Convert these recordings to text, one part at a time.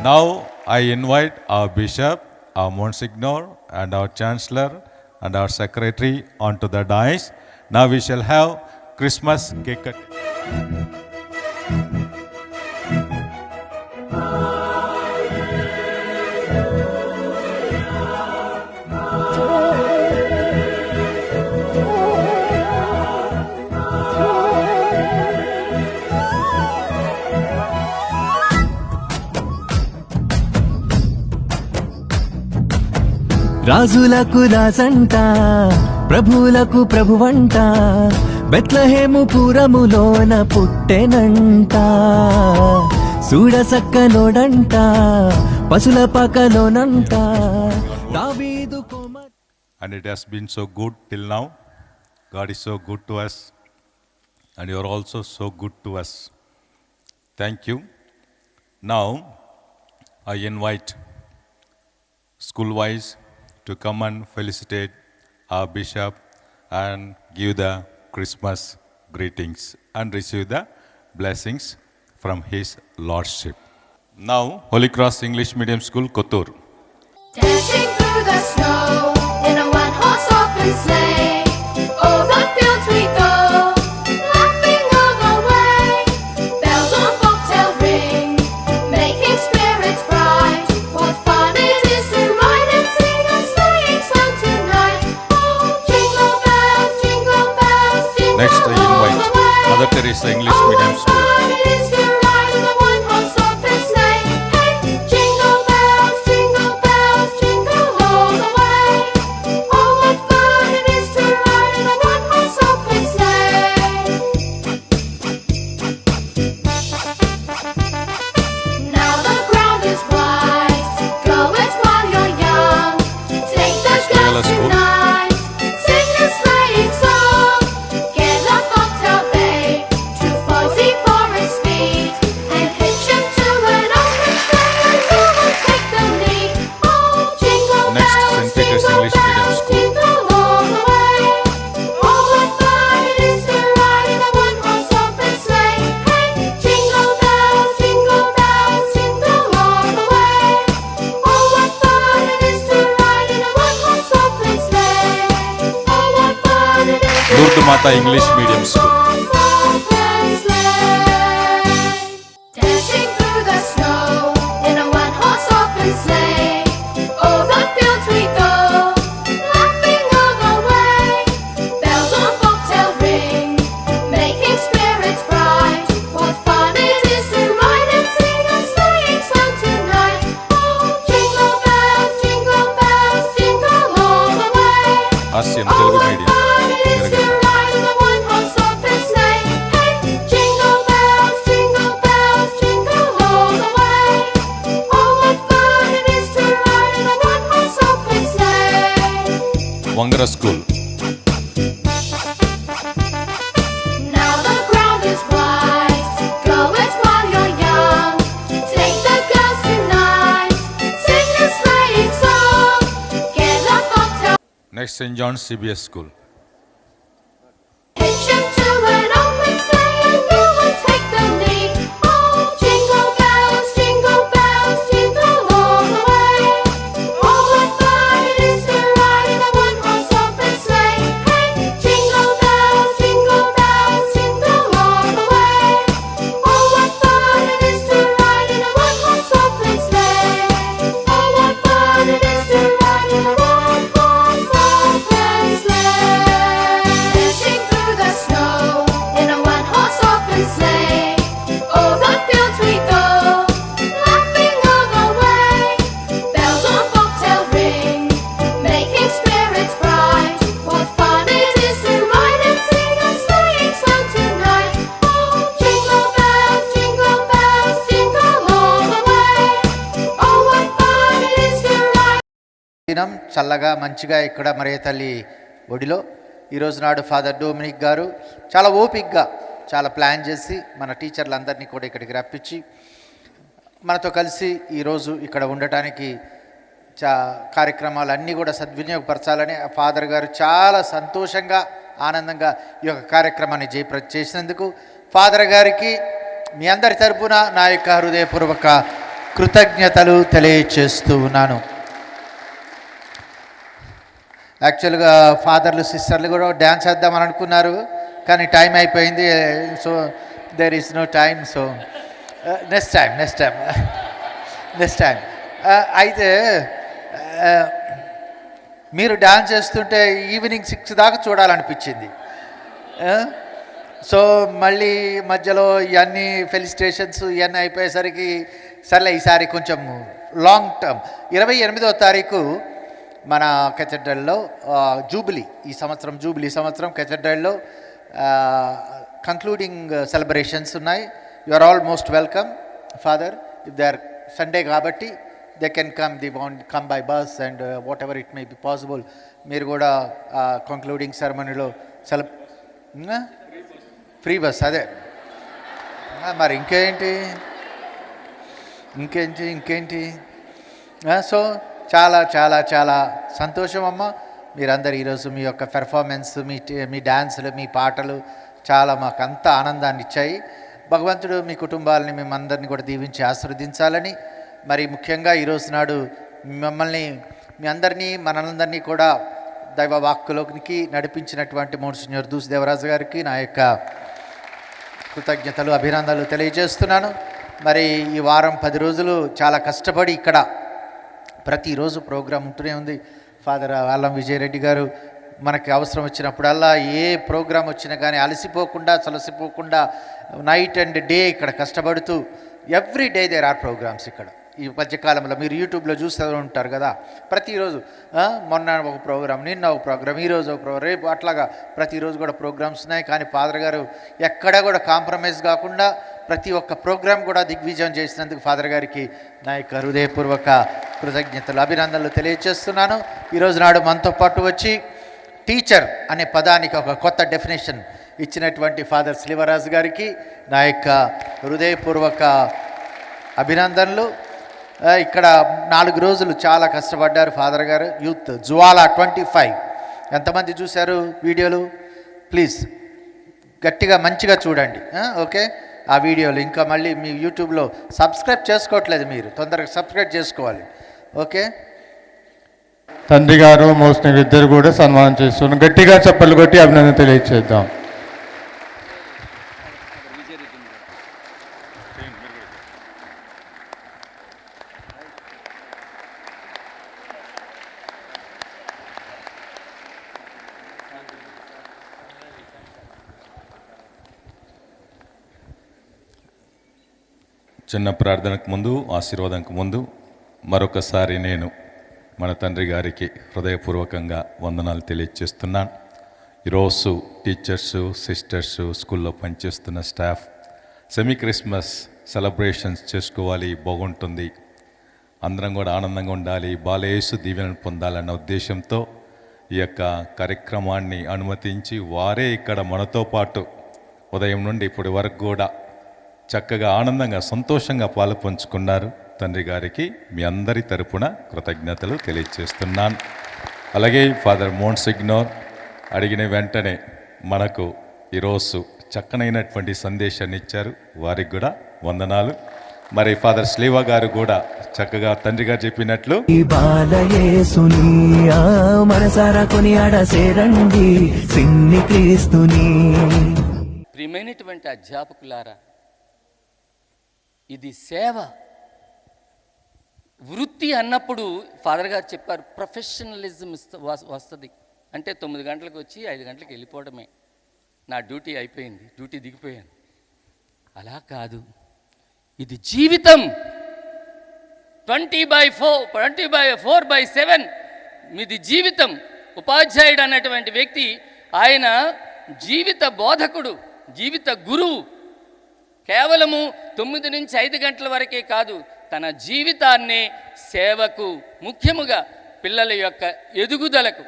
Now I invite our bishop, our monsignor, and our chancellor, and our secretary onto the dais. Now we shall have Christmas cake cutting. రాజులకు రాజంట ప్రభువులకు ప్రభువంట బెత్లెహేము పురములోన పుట్టెనంట సూడసక్కలోడంట పసుల పకలోనంట దావీదు Kumar. And it has been so good till now. God is so good to us, and you are also so good to us. Thank you. Now I invite school-wise to come and felicitate our bishop and give the Christmas greetings and receive the blessings from his lordship. Now, Holy Cross English Medium School, Kothur. Dashing through the snow in a one-horse open sleigh, over fields we go, laughing all the way. Bells on bobtail ring, making spirits bright. What fun it is to ride and sing a sleighing song tonight! Oh, jingle bells, jingle bells, jingle Next, I all invite the way. Mother Teresa English Oh, Medium what School. fun it is to ride in a one-horse open sleigh! Hey, jingle bells, jingle bells, jingle all the way. Oh, what fun it is to ride in a one-horse open sleigh! Now the ground is white, go it while you're young. Take the Next, Loyola girls School. tonight, sing a sleighing song. Get a bobtail bay, 240 for its speed, and hitch 'em to an open sleigh, and who will take the lead? Oh, jingle Next, bells, St. Peter's jingle English Medium bells, School. jingle all the way. Oh, what fun it is to ride in a one-horse open sleigh! Hey, jingle bells, jingle bells, jingle all the way. Oh, what fun it is to ride in a one-horse open sleigh! Oh, what fun it is to Lourdes Mata English Medium School. Dashing through the snow in a one-horse open sleigh, over fields we go, laughing all the way. Bells on bobtail ring, making spirits bright. What fun it is to ride and sing a sleighing song tonight! Oh, jingle bells, jingle bells, jingle all the way. Asian Oh, Telugu what Medium. fun it is to ride in a one-horse open sleigh! Hey, jingle bells, jingle bells, jingle all the way. Oh, what fun it is to ride in a one-horse open sleigh! Wangara School. Now the ground is white, go it while you're young. Take the girls tonight, sing a sleighing song. Get a bobtail, Next, St. John's CBS School. hitch 'em to an open sleigh, and who will take the lead? Oh, jingle bells, jingle all the way. Oh, what fun it is to ride in a one-horse open sleigh! Hey, jingle bells, jingle all the way. Oh, what fun it is to ride in a one-horse open sleigh! Oh, what fun it is to ride in a one-horse open sleigh! Dashing through the snow in a one-horse open sleigh, over fields we go, laughing all the way. Bells on bobtail ring, making spirits bright. What fun it is to ride and sing a sleighing song tonight! Oh, jingle bells, jingle all the way. Oh, what fun it is to ride. దినం చల్లగా మంచిగా ఇక్కడ మరియ తల్లి ఒడిలో ఈరోజు నాడు father Dominic గారు చాలా ఓపిక్గా చాలా ప్లాన్ చేసి మన టీచర్లందరినీ కూడా ఇక్కడికి రప్పించి మనతో కలిసి ఈరోజు ఇక్కడ ఉండటానికి కార్యక్రమాలన్నీ కూడా సద్వినియోగపరచాలని ఆ ఫాదర్ గారు చాలా సంతోషంగా ఆనందంగా ఈ యొక్క కార్యక్రమాన్ని చేసినందుకు ఫాదర్ గారికి మీ అందరి తరపున నా యొక్క హృదయపూర్వక కృతజ్ఞతలు తెలియచేస్తూ ఉన్నాను. యాక్చువల్గా ఫాదర్లు సిస్టర్లు కూడా డ్యాన్స్ వేద్దామని అనుకున్నారు, కానీ టైం అయిపోయింది. So there is no time. So next time అయితే మీరు డ్యాన్స్ చేస్తుంటే ఈవినింగ్ 6 దాకా చూడాలనిపించింది. సో మళ్ళీ మధ్యలో ఇవన్నీ ఫెలిసిటేషన్స్ ఇవన్నీ అయిపోయేసరికి సర్లే ఈసారి కొంచెం లాంగ్ టర్మ్ 28వ తారీఖు మన కెథడ్రల్లో జూబిలీ సంవత్సరం కెథడ్రల్లో కంక్లూడింగ్ సెలబ్రేషన్స్ ఉన్నాయి. You are all most welcome father. If they are Sunday కాబట్టి they can come by bus and whatever it may be possible. మీరు కూడా కంక్లూడింగ్ సెరమనీలో ఫ్రీ బస్ అదే మరి ఇంకేంటి. సో చాలా చాలా చాలా సంతోషం అమ్మ. మీరందరూ ఈరోజు మీ యొక్క పెర్ఫార్మెన్స్, మీ డ్యాన్సులు, మీ పాటలు చాలా మాకు అంత ఆనందాన్ని ఇచ్చాయి. భగవంతుడు మీ కుటుంబాలని మేమందరినీ కూడా దీవించి ఆశీర్వదించాలని, మరి ముఖ్యంగా ఈరోజు నాడు మీ అందరినీ మనందరినీ కూడా దైవ వాక్కులోకి నడిపించినటువంటి మోన్సిన్యూర్ దూస్ దేవరాజు గారికి నా యొక్క కృతజ్ఞతలు, అభినందనలు తెలియజేస్తున్నాను. మరి ఈ వారం 10 రోజులు చాలా కష్టపడి ఇక్కడ ప్రతిరోజు ప్రోగ్రాం ఉంటూనే ఉంది. ఫాదర్ అల్లం విజయరెడ్డి గారు మనకి అవసరం వచ్చినప్పుడల్లా ఏ ప్రోగ్రాం వచ్చినా కానీ అలసిపోకుండా నైట్ అండ్ డే ఇక్కడ కష్టపడుతూ every day there are programs ఇక్కడ. ఈ మధ్యకాలంలో మీరు యూట్యూబ్లో చూస్తూ ఉంటారు కదా, ప్రతిరోజు మొన్న ఒక ప్రోగ్రాం, నిన్న ఒక ప్రోగ్రాం, ఈరోజు ఒక ప్రోగ్రాం, రేపు అట్లాగా ప్రతిరోజు కూడా ప్రోగ్రామ్స్ ఉన్నాయి. కానీ ఫాదర్ గారు ఎక్కడ కూడా కాంప్రమైజ్ కాకుండా ప్రతి ఒక్క ప్రోగ్రాం కూడా దిగ్విజయం చేసినందుకు ఫాదర్ గారికి నా యొక్క హృదయపూర్వక కృతజ్ఞతలు, అభినందనలు తెలియజేస్తున్నాను. ఈరోజు నాడు మనతో పాటు వచ్చి టీచర్ అనే పదానికి ఒక కొత్త డెఫినేషన్ ఇచ్చినటువంటి ఫాదర్ శ్రీవరాజు గారికి నా యొక్క హృదయపూర్వక అభినందనలు. ఇక్కడ 4 రోజులు చాలా కష్టపడ్డారు ఫాదర్ గారు. యూత్ జ్వాలా 25 ఎంతమంది చూశారు వీడియోలు? ప్లీజ్ గట్టిగా మంచిగా చూడండి. ఓకే, ఆ వీడియోలు ఇంకా మళ్ళీ మీ యూట్యూబ్లో సబ్స్క్రైబ్ చేసుకోవట్లేదు, మీరు తొందరగా సబ్స్క్రైబ్ చేసుకోవాలి. ఓకే, తండ్రి గారు మోసిన ఇద్దరు కూడా సన్మానం చేస్తున్నాం. గట్టిగా చప్పట్లు కొట్టి అభినందన తెలియజేద్దాం. చిన్న ప్రార్థనకు ముందు, ఆశీర్వాదంకు ముందు మరొకసారి నేను మన తండ్రి గారికి హృదయపూర్వకంగా వందనాలు తెలియజేస్తున్నాను. ఈరోజు టీచర్సు, సిస్టర్సు, స్కూల్లో పనిచేస్తున్న స్టాఫ్ సెమీ క్రిస్మస్ సెలబ్రేషన్స్ చేసుకోవాలి, బాగుంటుంది, అందరం కూడా ఆనందంగా ఉండాలి, బాలయేసు దీవెనను పొందాలన్న ఉద్దేశంతో ఈ యొక్క కార్యక్రమాన్ని అనుమతించి వారే ఇక్కడ మనతో పాటు ఉదయం నుండి ఇప్పటి వరకు కూడా చక్కగా ఆనందంగా సంతోషంగా పాలు పంచుకున్నారు. తండ్రి గారికి మీ అందరి తరపున కృతజ్ఞతలు తెలియజేస్తున్నాను. అలాగే ఫాదర్ మోన్సిగ్నోర్ అడిగిన వెంటనే మనకు ఈరోజు చక్కనైనటువంటి సందేశాన్ని ఇచ్చారు, వారికి కూడా వందనాలు. మరి ఫాదర్ స్లీవా గారు కూడా చక్కగా తండ్రి గారు చెప్పినట్లు ఈ బాలయేసుని మనసారా కొనియాడ సేరండి సిన్ని క్రీస్తుని. ప్రియమైనటువంటి అధ్యాపకులారా, ఇది సేవ. వృత్తి అన్నప్పుడు ఫాదర్ గారు చెప్పారు ప్రొఫెషనలిజం వస్తుంది. అంటే 9 గంటలకు వచ్చి 5 గంటలకు వెళ్ళిపోవడమే, నా డ్యూటీ అయిపోయింది, డ్యూటీ దిగిపోయాను. అలా కాదు, ఇది జీవితం. 20/4/7 మీది జీవితం. ఉపాధ్యాయుడు అన్నటువంటి వ్యక్తి ఆయన జీవిత బోధకుడు, జీవిత గురువు. కేవలము 9 నుంచి 5 గంటల వరకే కాదు, తన జీవితాన్ని సేవకు, ముఖ్యముగా పిల్లల యొక్క ఎదుగుదలకు,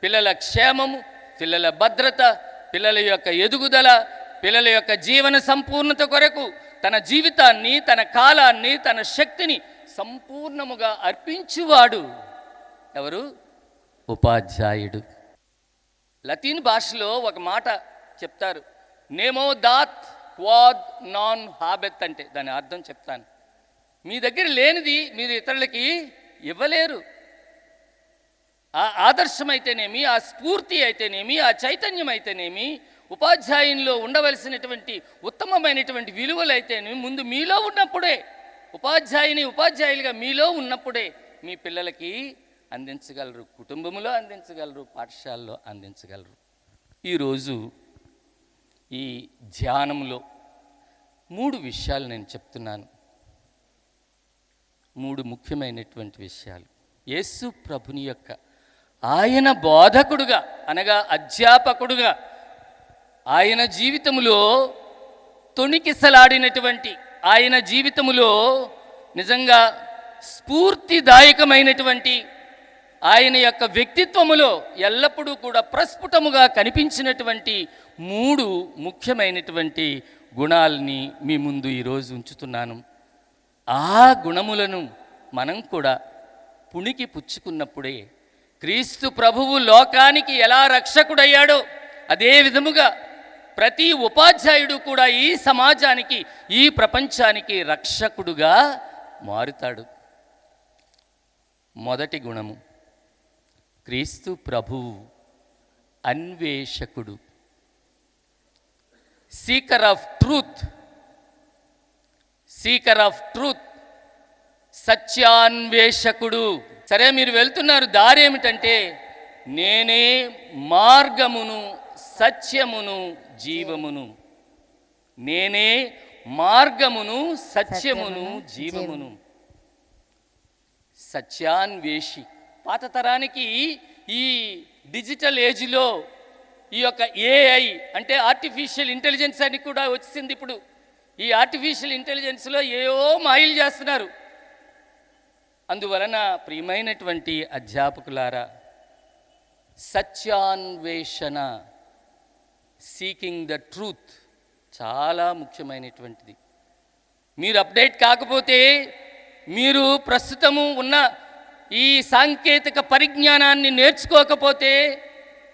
పిల్లల క్షేమము, పిల్లల భద్రత, పిల్లల యొక్క ఎదుగుదల, పిల్లల యొక్క జీవన సంపూర్ణత కొరకు తన జీవితాన్ని, తన కాలాన్ని, తన శక్తిని సంపూర్ణముగా అర్పించువాడు ఎవరు? ఉపాధ్యాయుడు. లతీన్ భాషలో ఒక మాట చెప్తారు, నేమో దాత్ క్వాద్ నాన్ హాబెత్, అంటే దాని అర్థం చెప్తాను. మీ దగ్గర లేనిది మీరు ఇతరులకి ఇవ్వలేరు. ఆ ఆదర్శం అయితేనేమి, ఆ స్ఫూర్తి అయితేనేమి, ఆ చైతన్యం అయితేనేమి, ఉపాధ్యాయునిలో ఉండవలసినటువంటి ఉత్తమమైనటువంటి విలువలు అయితేనేమి ముందు మీలో ఉన్నప్పుడే, ఉపాధ్యాయులుగా మీలో ఉన్నప్పుడే మీ పిల్లలకి అందించగలరు, కుటుంబంలో అందించగలరు, పాఠశాలలో అందించగలరు. ఈరోజు ఈ ధ్యానంలో 3 విషయాలు నేను చెప్తున్నాను. 3 ముఖ్యమైనటువంటి విషయాలు. యేసు ప్రభుని యొక్క ఆయన బోధకుడుగా అనగా అధ్యాపకుడుగా ఆయన జీవితములో తొణికిసలాడినటువంటి, ఆయన జీవితములో నిజంగా స్ఫూర్తిదాయకమైనటువంటి, ఆయన యొక్క వ్యక్తిత్వములో ఎల్లప్పుడూ కూడా ప్రస్ఫుటముగా కనిపించినటువంటి 3 ముఖ్యమైనటువంటి గుణాలని మీ ముందు ఈరోజు ఉంచుతున్నాను. ఆ గుణములను మనం కూడా పుణికి పుచ్చుకున్నప్పుడే క్రీస్తు ప్రభువు లోకానికి ఎలా రక్షకుడయ్యాడో అదే విధముగా ప్రతి ఉపాధ్యాయుడు కూడా ఈ సమాజానికి, ఈ ప్రపంచానికి రక్షకుడుగా మారుతాడు. మొదటి గుణము, క్రీస్తు ప్రభువు అన్వేషకుడు, సీకర్ ఆఫ్ ట్రూత్, సత్యాన్వేషకుడు. సరే, మీరు వెళ్తున్నారు, దారి ఏమిటంటే నేనే మార్గమును, సత్యమును, జీవమును. నేనే మార్గమును, సత్యమును, జీవమును. సత్యాన్వేషి. పాత తరానికి ఈ డిజిటల్ ఏజ్లో ఈ యొక్క ఏఐ అంటే ఆర్టిఫిషియల్ ఇంటెలిజెన్స్ అని కూడా వచ్చింది. ఇప్పుడు ఈ ఆర్టిఫిషియల్ ఇంటెలిజెన్స్లో ఏవో మాయలు చేస్తున్నారు. అందువలన ప్రియమైనటువంటి అధ్యాపకులారా, సత్యాన్వేషణ, సీకింగ్ ద ట్రూత్ చాలా ముఖ్యమైనటువంటిది. మీరు అప్డేట్ కాకపోతే, మీరు ప్రస్తుతము ఉన్న ఈ సాంకేతిక పరిజ్ఞానాన్ని నేర్చుకోకపోతే,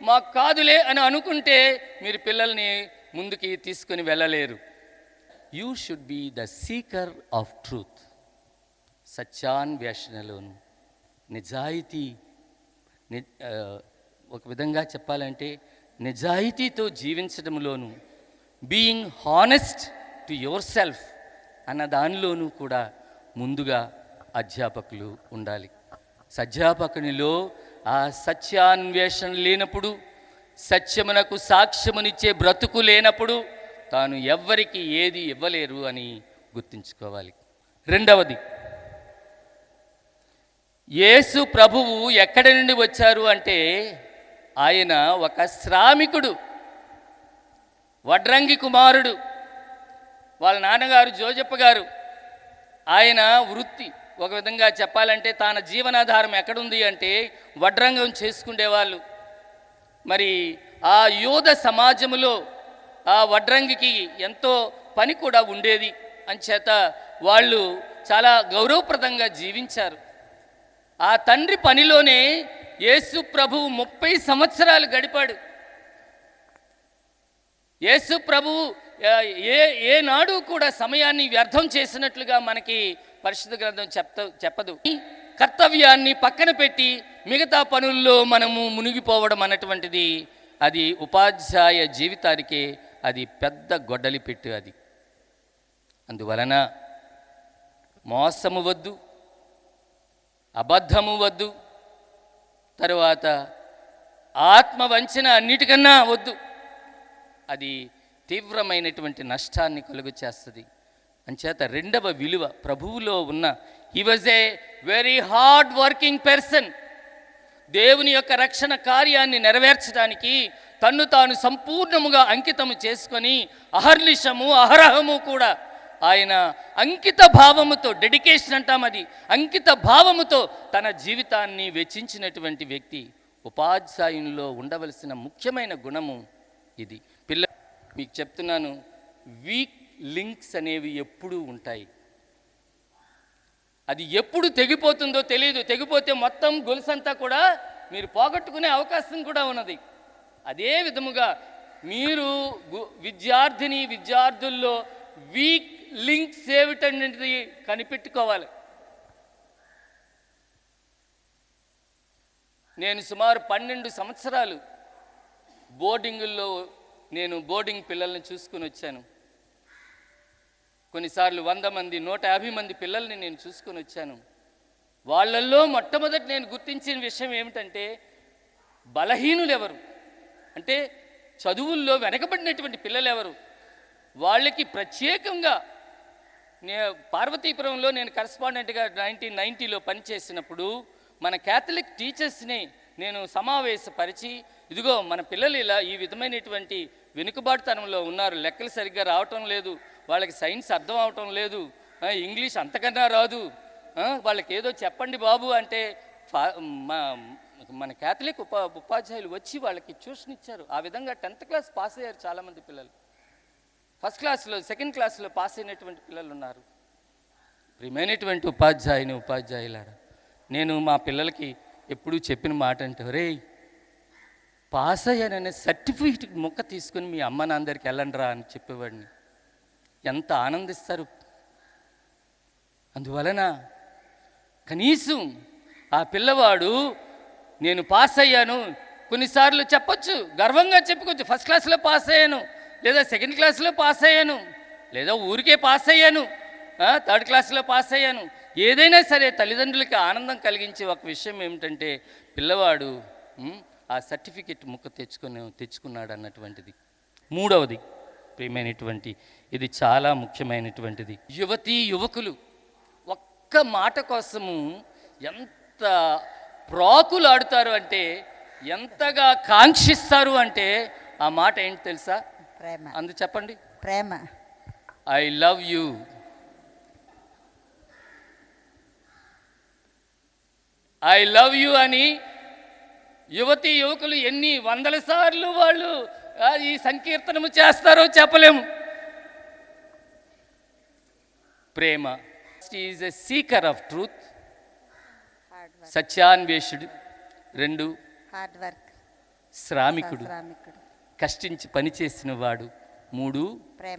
మాకు కాదులే అని అనుకుంటే మీరు పిల్లల్ని ముందుకి తీసుకొని వెళ్ళలేరు. You should be the seeker of truth. సత్యాన్వేషణలోను, నిజాయితీ, ఒక విధంగా చెప్పాలంటే నిజాయితీతో జీవించడంలోను, being honest to yourself అన్న దానిలోనూ కూడా ముందుగా అధ్యాపకులు ఉండాలి. అధ్యాపకునిలో ఆ సత్యాన్వేషణ లేనప్పుడు, సత్యమునకు సాక్ష్యమునిచ్చే బ్రతుకు లేనప్పుడు తాను ఎవ్వరికి ఏది ఇవ్వలేరు అని గుర్తుంచుకోవాలి. రెండవది, యేసు ప్రభువు ఎక్కడి నుండి వచ్చారు అంటే ఆయన ఒక శ్రామికుడు, వడ్రంగి కుమారుడు. వాళ్ళ నాన్నగారు జోజప్ప గారు, ఆయన వృత్తి ఒక విధంగా చెప్పాలంటే తన జీవనాధారం ఎక్కడుంది అంటే వడ్రంగం చేసుకునేవాళ్ళు. మరి ఆ యోధ సమాజములో ఆ వడ్రంగికి ఎంతో పని కూడా ఉండేది. అంచేత వాళ్ళు చాలా గౌరవప్రదంగా జీవించారు. ఆ తండ్రి పనిలోనే యేసు ప్రభువు 30 సంవత్సరాలు గడిపాడు. యేసు ప్రభువు ఏనాడు కూడా సమయాన్ని వ్యర్థం చేసినట్లుగా మనకి పరిశుద్ధ గ్రంథం చెప్పదు. కర్తవ్యాన్ని పక్కన పెట్టి మిగతా పనుల్లో మనము మునిగిపోవడం అన్నటువంటిది అది ఉపాధ్యాయ జీవితానికే అది పెద్ద గొడ్డలి పెట్టు. అది అందువలన మోసము వద్దు, అబద్ధము వద్దు, తరువాత ఆత్మవంచన అన్నిటికన్నా వద్దు. అది తీవ్రమైనటువంటి నష్టాన్ని కలుగు చేస్తుంది. అంచేత రెండవ విలువ ప్రభువులో ఉన్న, he was a very hard working person. దేవుని యొక్క రక్షణ కార్యాన్ని నెరవేర్చడానికి తన్ను తాను సంపూర్ణముగా అంకితము చేసుకొని అహర్నిశము అహరహము కూడా ఆయన అంకిత భావముతో, డెడికేషన్ అంటాం, అది అంకిత భావముతో తన జీవితాన్ని వెచ్చించినటువంటి వ్యక్తి. ఉపాధ్యాయునిలో ఉండవలసిన ముఖ్యమైన గుణము ఇది. మీకు చెప్తున్నాను, వీక్ లింక్స్ అనేవి ఎప్పుడూ ఉంటాయి. అది ఎప్పుడు తెగిపోతుందో తెలియదు. తెగిపోతే మొత్తం గొలుసంతా కూడా మీరు పోగొట్టుకునే అవకాశం కూడా ఉన్నది. అదే విధముగా మీరు విద్యార్థుల్లో వీక్ లింక్స్ ఏమిటనేది కనిపెట్టుకోవాలి. నేను సుమారు 12 సంవత్సరాలు బోర్డింగుల్లో నేను బోర్డింగ్ పిల్లల్ని చూసుకుని వచ్చాను. కొన్నిసార్లు 100 మంది 150 మంది పిల్లల్ని నేను చూసుకొని వచ్చాను. వాళ్ళల్లో మొట్టమొదటి నేను గుర్తించిన విషయం ఏమిటంటే బలహీనులు ఎవరు, అంటే చదువుల్లో వెనకబడినటువంటి పిల్లలు ఎవరు, వాళ్ళకి ప్రత్యేకంగా పార్వతీపురంలో నేను కరెస్పాండెంట్గా 1990లో పనిచేసినప్పుడు మన క్యాథలిక్ టీచర్స్ని నేను సమావేశపరిచి, ఇదిగో మన పిల్లలు ఇలా ఈ విధమైనటువంటి వెనుకబాటుతనంలో ఉన్నారు, లెక్కలు సరిగ్గా రావటం లేదు, వాళ్ళకి సైన్స్ అర్థం అవటం లేదు, ఇంగ్లీష్ అంతకన్నా రాదు, వాళ్ళకి ఏదో చెప్పండి బాబు అంటే మన క్యాథలిక్ ఉపాధ్యాయులు వచ్చి వాళ్ళకి ట్యూషన్ ఇచ్చారు. ఆ విధంగా 10th క్లాస్ పాస్ అయ్యారు చాలామంది పిల్లలు. ఫస్ట్ క్లాస్లో 2nd క్లాస్లో పాస్ అయినటువంటి పిల్లలు ఉన్నారు. ప్రియమైనటువంటి ఉపాధ్యాయులారా, నేను మా పిల్లలకి ఎప్పుడూ చెప్పిన మాట అంటే, రే పాస్ అయ్యాననే సర్టిఫికేట్ ముక్క తీసుకుని మీ అమ్మ నాన్నరికి వెళ్ళండిరా అని చెప్పేవాడిని. ఎంత ఆనందిస్తారు. అందువలన కనీసం ఆ పిల్లవాడు నేను పాస్ అయ్యాను, కొన్నిసార్లు చెప్పొచ్చు, గర్వంగా చెప్పుకోవచ్చు, ఫస్ట్ క్లాస్లో పాస్ అయ్యాను, లేదా 2nd క్లాస్లో పాస్ అయ్యాను, లేదా ఊరికే పాస్ అయ్యాను, 3rd క్లాస్లో పాస్ అయ్యాను. ఏదైనా సరే తల్లిదండ్రులకి ఆనందం కలిగించే ఒక విషయం ఏమిటంటే పిల్లవాడు ఆ సర్టిఫికెట్ ముక్క తెచ్చుకున్నాడు అన్నటువంటిది. 3వది ప్రియమైనటువంటి, ఇది చాలా ముఖ్యమైనటువంటిది, యువకులు ఒక్క మాట కోసము ఎంత ప్రాకులాడుతారు అంటే, ఎంతగా కాంక్షిస్తారు అంటే, ఆ మాట ఏంటి తెలుసా? ప్రేమ. చెప్పండి. ప్రేమ. I love you. I love you అని యువకులు ఎన్ని 100 సార్లు వాళ్ళు ఈ సంకీర్తనము చేస్తారో చెప్పలేము. ప్రేమ is a seeker of truth, సత్యాన్వేషుడు. 2 హార్డ్ వర్క్, శ్రామికుడు, కష్టించి పనిచేసిన వాడు. 3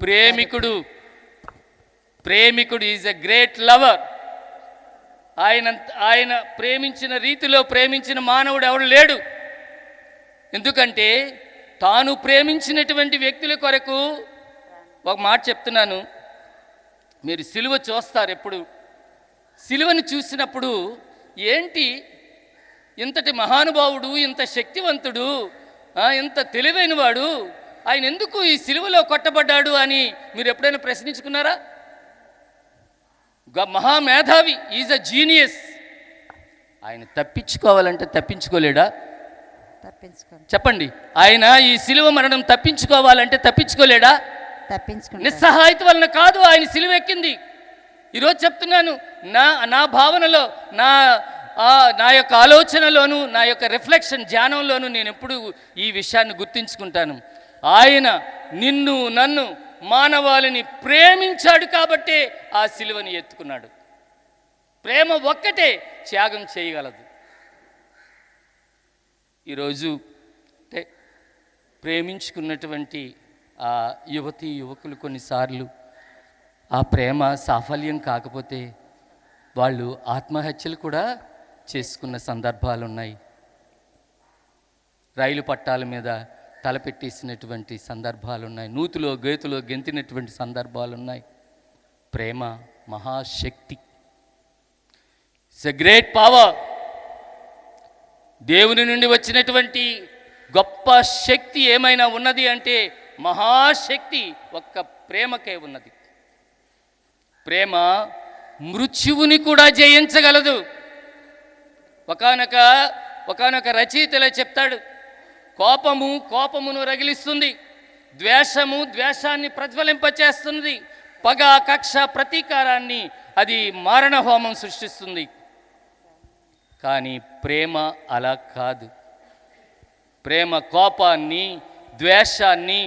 ప్రేమికుడు. ప్రేమికుడు ఈజ్ ఎ గ్రేట్ లవర్. ఆయన ప్రేమించిన రీతిలో ప్రేమించిన మానవుడు ఎవడు లేడు. ఎందుకంటే తాను ప్రేమించినటువంటి వ్యక్తుల కొరకు ఒక మాట చెప్తున్నాను. మీరు సిలువ చూస్తారు, ఎప్పుడు సిలువను చూసినప్పుడు ఏంటి ఇంతటి మహానుభావుడు, ఇంత శక్తివంతుడు, ఇంత తెలివైనవాడు, ఆయన ఎందుకు ఈ సిలువలో కొట్టబడ్డాడు అని మీరు ఎప్పుడైనా ప్రశ్నించుకున్నారా? మహామేధావి, ఈజ్ అ జీనియస్. ఆయన తప్పించుకోవాలంటే తప్పించుకోలేడా? చెప్పండి. ఆయన ఈ సిలువ మరణం తప్పించుకోవాలంటే తప్పించుకోలేడా? నిస్సహాయత వలన కాదు ఆయన సిలువ ఎక్కింది. ఈరోజు చెప్తున్నాను, నా భావనలో, నా యొక్క ఆలోచనలోను, నా యొక్క రిఫ్లెక్షన్ ధ్యానంలోను నేను ఎప్పుడు ఈ విషయాన్ని గుర్తించుకుంటాను. ఆయన నిన్ను నన్ను మానవాళిని ప్రేమించాడు కాబట్టే ఆ సిలువని ఎత్తుకున్నాడు. ప్రేమ ఒక్కటే త్యాగం చేయగలదు. ఈరోజు అంటే ప్రేమించుకున్నటువంటి ఆ యువకులు కొన్నిసార్లు ఆ ప్రేమ సాఫల్యం కాకపోతే వాళ్ళు ఆత్మహత్యలు కూడా చేసుకున్న సందర్భాలు ఉన్నాయి. రైలు పట్టాల మీద తలపెట్టేసినటువంటి సందర్భాలు ఉన్నాయి. నూతులో గేతులో గెంతినటువంటి సందర్భాలు ఉన్నాయి. ప్రేమ మహాశక్తి, ఇట్స్ ఎ గ్రేట్ పవర్. దేవుని నుండి వచ్చినటువంటి గొప్ప శక్తి ఏమైనా ఉన్నది అంటే మహాశక్తి ఒక్క ప్రేమకే ఉన్నది. ప్రేమ మృత్యువుని కూడా జయించగలదు. ఒకానొక రచయితలో చెప్తాడు, కోపమును రగిలిస్తుంది, ద్వేషాన్ని ప్రజ్వలింపచేస్తుంది, పగ కక్ష ప్రతీకారాన్ని అది మారణ హోమం సృష్టిస్తుంది. కానీ ప్రేమ అలా కాదు. ప్రేమ కోపాన్ని, ద్వేషాన్ని,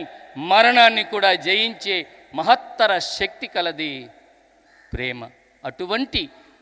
మరణాన్ని కూడా జయించే మహత్తర శక్తి కలది ప్రేమ. అటువంటి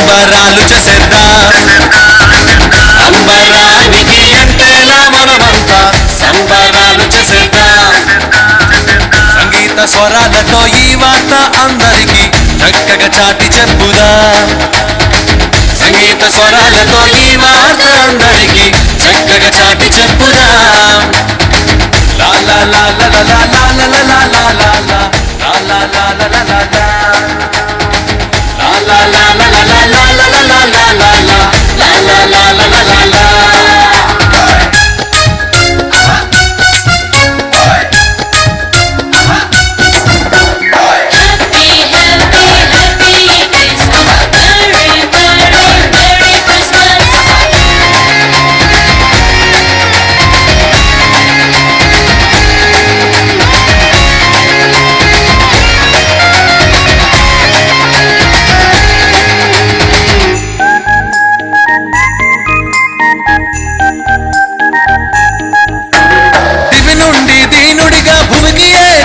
సంబరాలు చేసేద్దాం అంబరానికి ఎంతేలా మనమంతా సంబరాలు చేసేద్దాం సంగీత స్వరాలతో ఈ వార్త అందరికీ చక్కగా చాటి చెప్పుదాం సంగీత స్వరాలతో ఈ వార్త అందరికీ చక్కగా చాటి చెప్పుదాం లా లా లా లా లా లా లా లా లా లా లా లా లా లా లా లా లా లా La la la la la la la la la la la la la la la la la la la.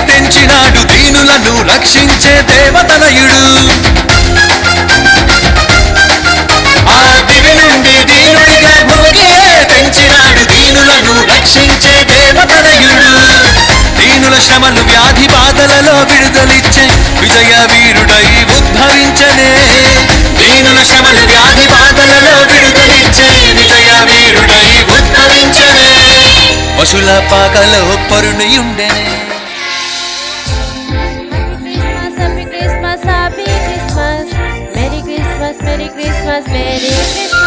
తెంచినాడు దీనులను రక్షించే దేవతనయుడు ఆ దివి నుండి దీనుడిగా భూమికే తెంచినాడు దీనులను రక్షించే దేవతనయుడు దీనుల శ్రమలు వ్యాధి బాధలలో విడుదలిచ్చే విజయ వీరుడై ఉద్భవించనే దీనుల శ్రమలు వ్యాధి బాధలలో విడుదలిచ్చే విజయ వీరుడై ఉద్భవించనే పశుల పాకలో పరునియుండెనే Merry Christmas, Merry Christmas.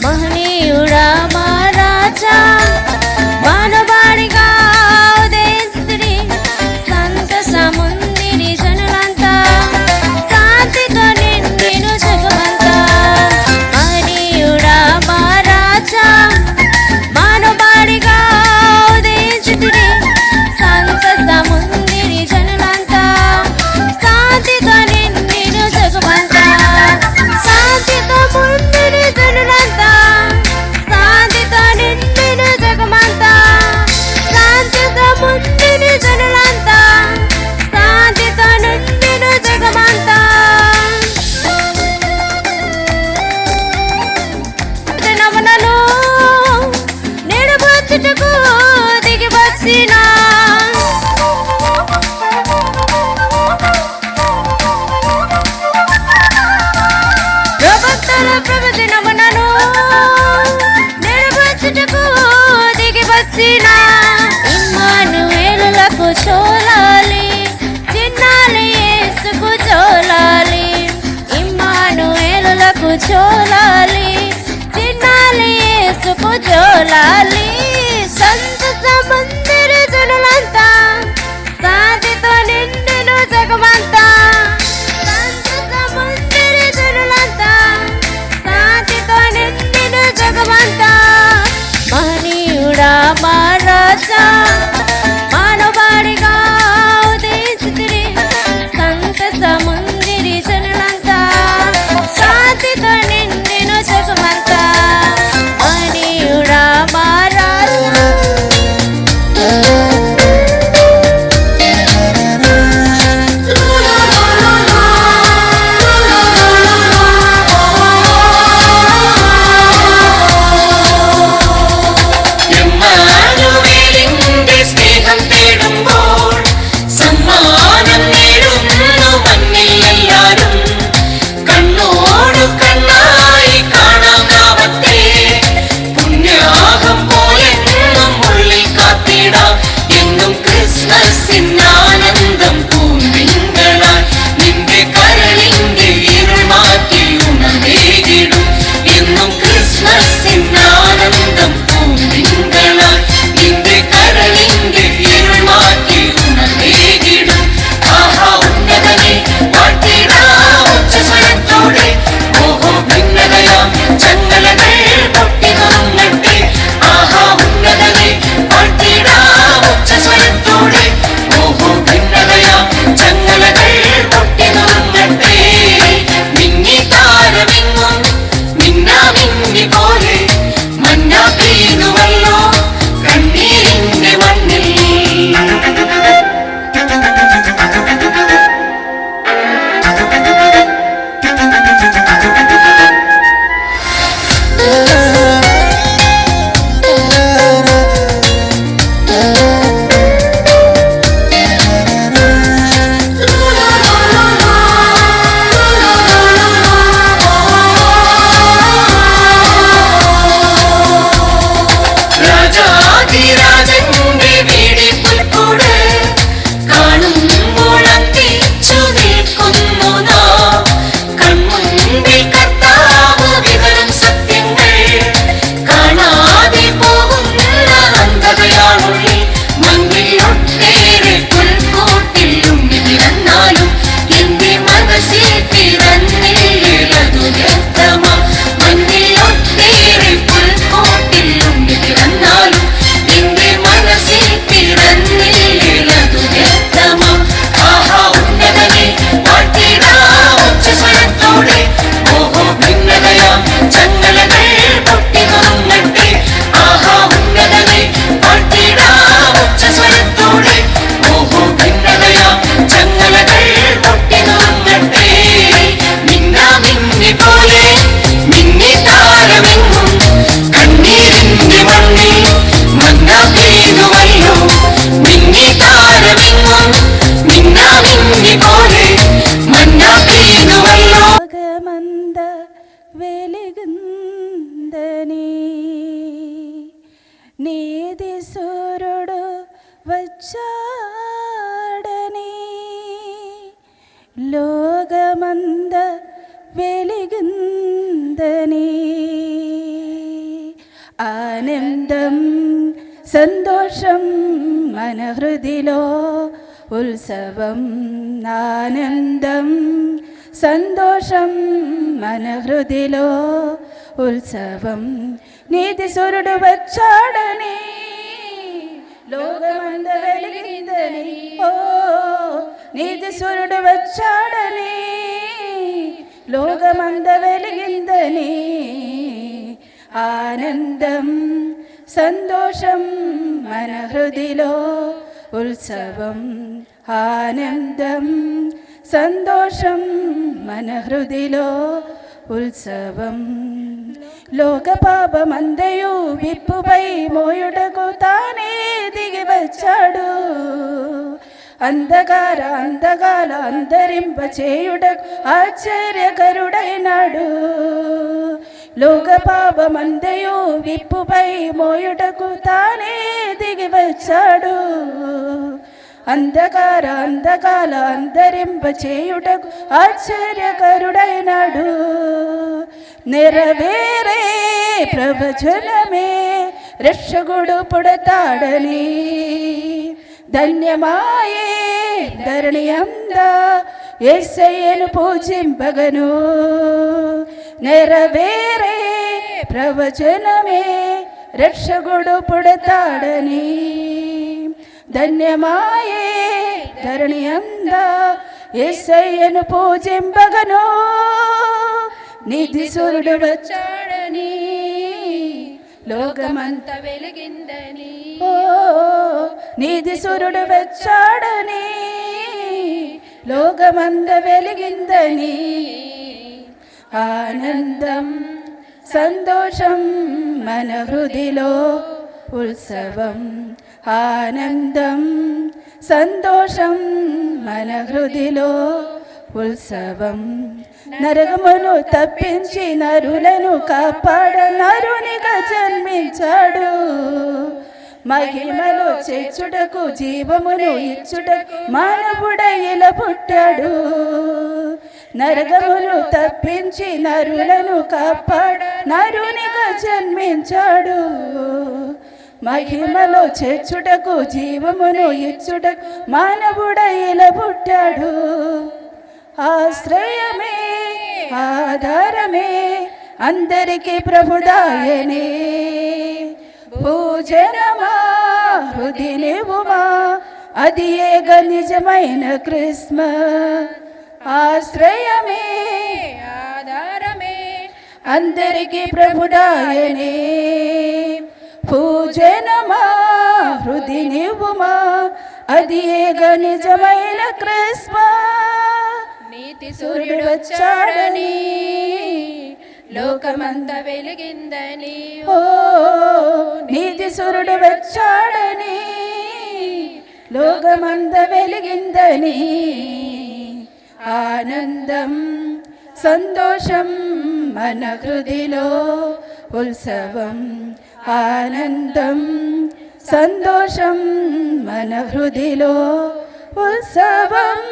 మహనీయుడా మా రాజా మానవాడిగా ఉదయించుడి సముందిని జనులంతా శాంతితో నిండిను జగమంతా మహనీయుడా మా రాజా మానవాడిగా ఉదయించుడి సంత సముందిని జనులంతా శాంతితో నిండిను జగమంతా శాంతితో ముందిని జనులంతా శాంతితో నిండిను జగమంతా శాంతితో ముందిని జనులంతా శాంతితో నిండిను జగమంతా నవనను నిడబొచ్చుటకు దిగి వచ్చిన భక్తుల ప్రగతి నవనను నిడబొచ్చుటకు దిగి వచ్చిన ఇమ్మానుయేలులకు చోలాలి చిన్నాలి యేసుకు చోలాలి ఇమ్మానుయేలులకు చోలాలి చిన్నాలి యేసుకు చోలాలి సంత సముందర జనులంతా శాంతితో నిండిను జగమంతా సంత సముందర జనులంతా శాంతితో నిండిను జగమంతా మహనీయుడా మా రాజా మానవాడిగా ఉదయించుడి సంత సముందిరి జనులంతా శాంతితో నిండిను జగమంతా మహనీయుడా మా రాజా എമ്മാനുവേലിന്റെ സ്നേഹം തേടുമ്പോൾ സമ്മാനം നേടുന്നു മണ്ണിലെല്ലാരും കണ്ണോടു കണ്ണായി കാണാമാവട്ടെ പുണ്യാഹം പോലെന്നും ഉള്ളിൽ കാത്തിടാം എന്നും ക്രിസ്മസിനാനന്ദം പൂന്തിങ്കളായി നിന്റെ കരളിന്റെ ഇരുൾ മാറ്റി ഉണർന്നേകിടും എന്നും ക്രിസ്മസിനാനന്ദം പൂന്തിങ്കളായി നിന്റെ കരളിന്റെ ഇരുൾ മാറ്റി ഉണർന്നേകിടും ആഹാ ഉന്നതനെ വാഴ്ത്തിടാം ഉച്ചസ്വരത്തോടെ ഓഹോ ഭിന്നതയാം ചങ്ങലകൾ പൊട്ടി നുറുങ്ങട്ടെ ആഹാ ഉന്നതനെ വാഴ്ത്തിടാം ഉച്ചസ്വരത്തോടെ ഓഹോ ഭിന്നതയാം ఆనందం సంతోషం మన హృదిలో ఉత్సవం ఆనందం సంతోషం మన హృదిలో ఉత్సవం నీతి సూర్యుడు వచ్చాడని లోకమంద వెలిగిందని ఓ నీతి సూర్యుడు వచ్చాడని లోకమంద వెలిగిందని ఆనందం సంతోషం మన హృదిలో ఉత్సవం ఆనందం సంతోషం మన హృదిలో ఉత్సవం లోక పాపమందయు విప్పుపై మోయుటకు తానే దిగి వచ్చాడు అంధకార అంతరింప చేయుటకు ఆశ్చర్యకరుడైనాడు లోక పాపమందయు విప్పుపై మోయుటకు తానే దిగి వచ్చాడు అంధకార అంతరింప చేయుటకు ఆశ్చర్యకరుడైనాడు నెరవేరే ప్రవచనమే రక్షకుడు పుడతాడని ధన్యమాయే ధరణి అందా యేసయ్యను పూజింపగను నెరవేరే ప్రవచనమే రక్షకుడు పుడతాడని ధన్యమాయే ధరణి అందా యేసయ్యను పూజింపగను నిధి సూర్యుడు వచ్చాడని లోకమంతా వెలిగిందని ఓ నిధి సూర్యుడు వచ్చాడని లోకమంతా వెలిగిందని ఆనందం సంతోషం మన హృదిలో ఉత్సవం ఆనందం సంతోషం మన హృదిలో ఉత్సవం నరకమును తప్పించి నరులను కాపాడ నరునిగా జన్మించాడు మహిమలో చేర్చుటకు జీవమును ఇచ్చుటకు మానవుడై ఇలా పుట్టాడు నరకమును తప్పించి నరులను కాపాడ నరునిగా జన్మించాడు మహిమలో చేర్చుటకు జీవమును ఇచ్చుటకు మానవుడై ఇలా పుట్టాడు ఆశ్రయమే ఆధారమే అందరికీ ప్రభుదాయనే భోజనమా హృది నివుమా అది ఏక నిజమైన క్రిస్మస్ ఆశ్రయమే ఆధారమే అందరికీ ప్రభుదాయనే భోజనమా హృది నివుమా అది ఏక నిజమైన క్రిస్మస్ నీతి సూర్యుడు వచ్చాడని లోకమంతా వెలిగిందని ఓ నీతి సూర్యుడు వచ్చాడని లోకమంతా వెలిగిందని ఆనందం సంతోషం మన హృదిలో ఉత్సవం ఆనందం సంతోషం మన హృదిలో உற்சவம்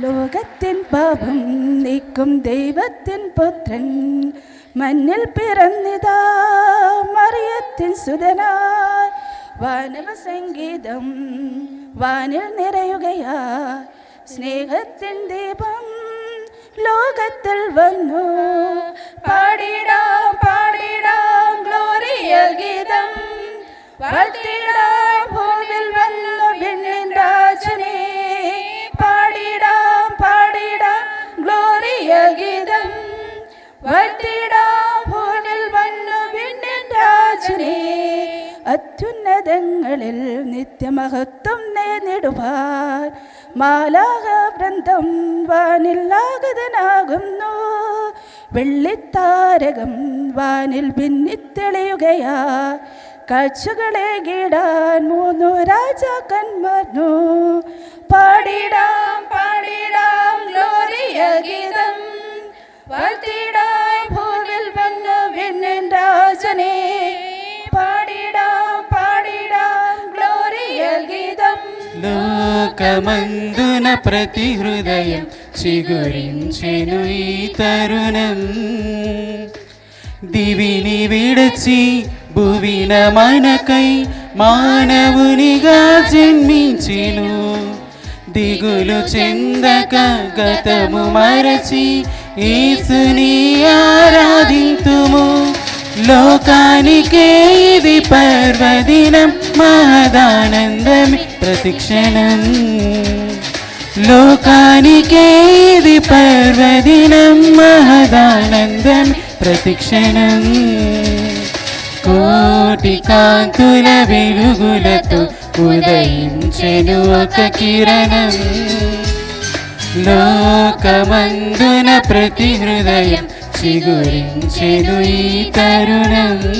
ലോകത്തിൻ പാപം നീക്കും ദൈവത്തിൻ പുത്രൻ മണ്ണിൽ പിറന്നിതാ മറിയത്തിൻ സുതനായി വാനവ സംഗീതം വാനിൽ നിറയുകയാ സ്നേഹത്തിൻ ദീപം ലോകത്തിൽ വന്നു പാടിടാം പാടിടാം ഗ്ലോറിയ ഗീതം വാഴ്ത്തിടാം ഭൂമിൽ വന്നു വിണ്ണിൻ രാജനെ പാടിടാം പാടിടാം ഗ്ലോറിയ ഗീതം വാഴ്ത്തിടാം ഭൂമിൽ വന്നു വിണ്ണിൻ രാജനെ അത്യുന്നതങ്ങളിൽ നിത്യമഹത്വം നേടിടുവാൻ മാലാഖ വൃന്ദം വാനിലാഗതനാകുന്നു വെള്ളിത്താരകം വാനിൽ ഭിന്നിത്തെളിയുകയാ കാഴ്ചകളെ കീടാൻ മൂന്നു രാജാക്കന്മാർന്നു പാടിടാം പാടിടാം ഗ്ലോറിയ ഗീതം വാഴ്ത്തിടാം ഭൂവിൽ വന്നു വിണ്ണിൻ രാജനെ പാടിടാം പാടിടാം ഗ്ലോറിയ ഗീതം లోకమందున ప్రతి హృదయం చిగురించెను ఈ తరుణం దివిని విడచి భువిన మనకై మానవునిగా జన్మించెను. దిగులు చెందక గతము మరచి యేసుని ఆరాధింతుము. లోకానికే ఇది పర్వదినం, మహదానందమే ప్రతిక్షణం. లోకానికే ఇది పర్వదినం, మహదానందమే ప్రతిక్షణం. కోటి కాంతుల వెలుగులతో ఉదయించెను ఒక కిరణం. లోకమందున ప్రతి హృదయం చిగురించెను ఈ తరుణం.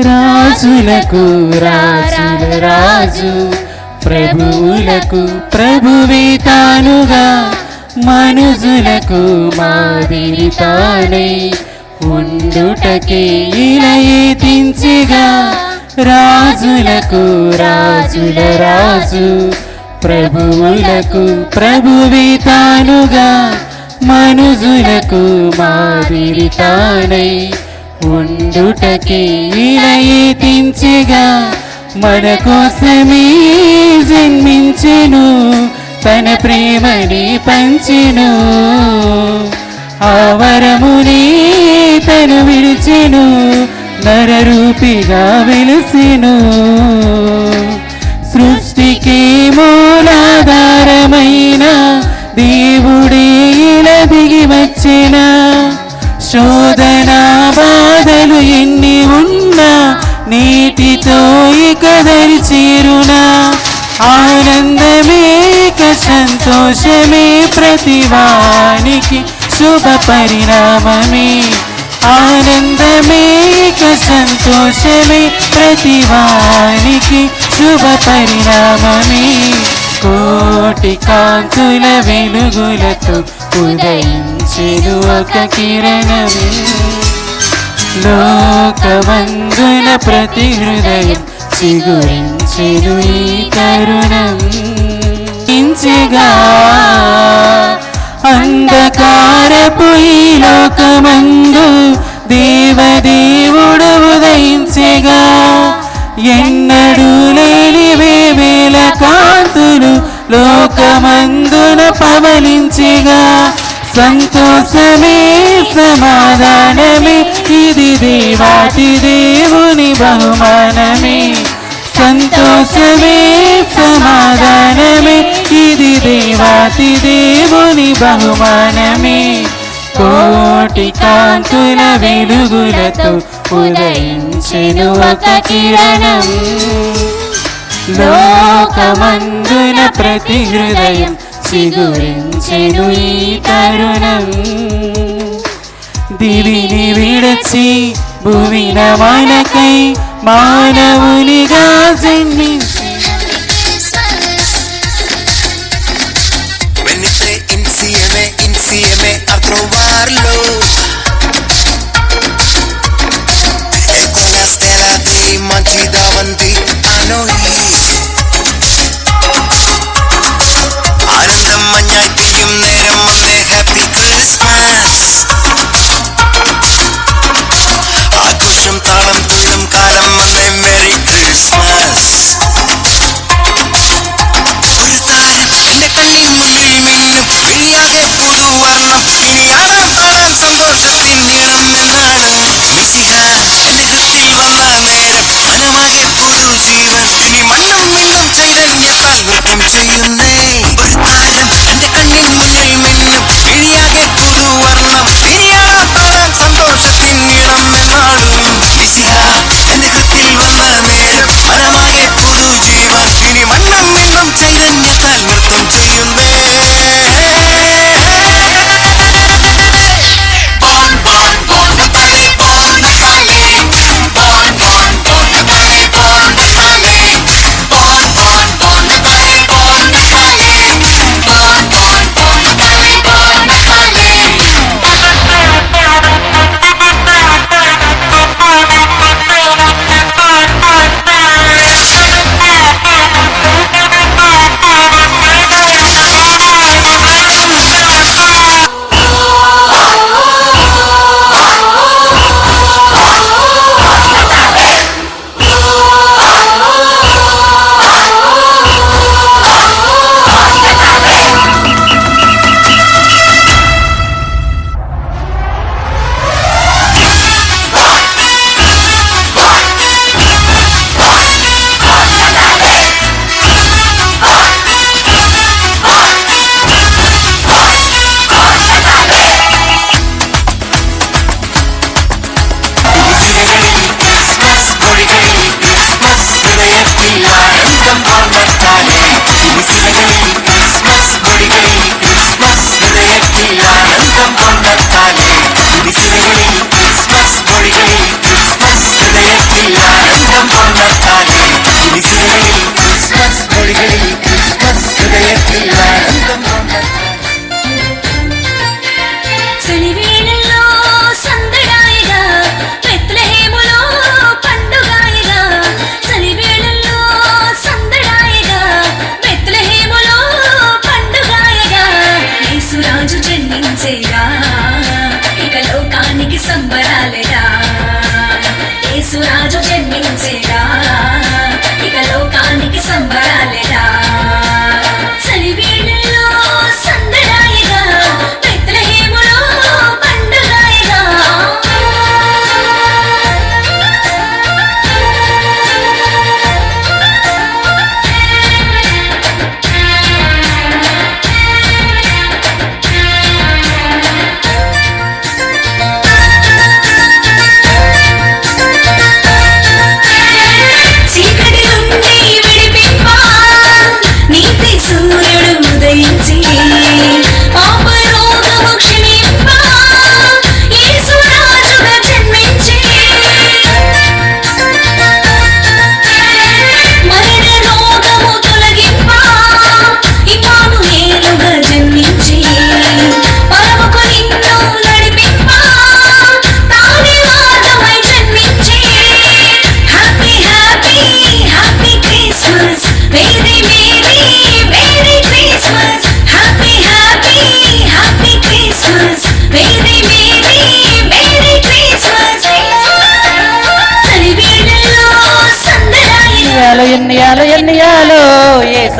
రాజులకు రాజుల రాజు, ప్రభువులకు ప్రభువే తానుగా, మనుజులకు మాదిరి తానై ఉండుటకే ఇలయతించెగా. రాజులకు రాజుల రాజు, ప్రభువులకు ప్రభువే తానుగా, మనుజులకు మాదిరి తానై ఉండుటకే ఇలయతించెగా. మన కోసమే జన్మించెను, తన ప్రేమని పంచెను. ఆవరముని తను విడిచెను, నరరూపిగా వెలిసెను. సృష్టికి మూలాధారమైన దేవుడే ఇలా దిగి వచ్చిన. శోధన బాధలు ఎన్ని ఉన్నా నీటితో ఇక దరి చేరునా. ఆనందమే సంతోషమే ప్రతివానికి శుభ పరిణామమే. ఆనందమే సంతోషమే ప్రతివానికి శుభ పరిణామమే. కోటి కాంతుల వెలుగులతో ఉదయించెను ఒక కిరణం. లోకమందున ప్రతి హృదయం చిగురించెను ఈ తరుణం. ఇంచెగా అంధకారపు ఈ లోకమందు దేవదేవుడు ఉదయించెగా. ఎన్నడూ లేని వేవేల కాంతులు లోకమందున పవలించెగా. సంతోషమే సమాధానమే ఇది దేవాతి దేవుని బహుమానమే. సంతోషమే సమాధానమే ఇది దేవాతి దేవుని బహుమానమే. కోటి కాంతుల వెలుగులతో ఉదయించెను ఒక కిరణం. లోకమందున ప్రతి హృదయం చిగురించెను ఈ తరుణం. దివిని విడచి భువిన మనకై మానవునిగా జన్మించెను. Venite insieme a trovarlo e quella stella dei mangi davanti a noi. ആനന്ദം മഞ്ഞായി പെയ്യും നേരം വന്നേ ഹാപ്പി ക്രിസ്മസ്. ആഘോഷം താളം തുള്ളും കാലം വന്നേ മെറി ക്രിസ്മസ്. ഒരു താരം എന്റെ കണ്ണിൽ മുന്നിൽ മിന്നും ഇനിയാകെ പുതുവർണ്ണം. ഇനി ആരാധന സന്തോഷത്തിൻ നിറം എന്നാണ്. മിശിഹ എന്റെ ഹൃത്തിൽ വന്ന നേരം മനമായി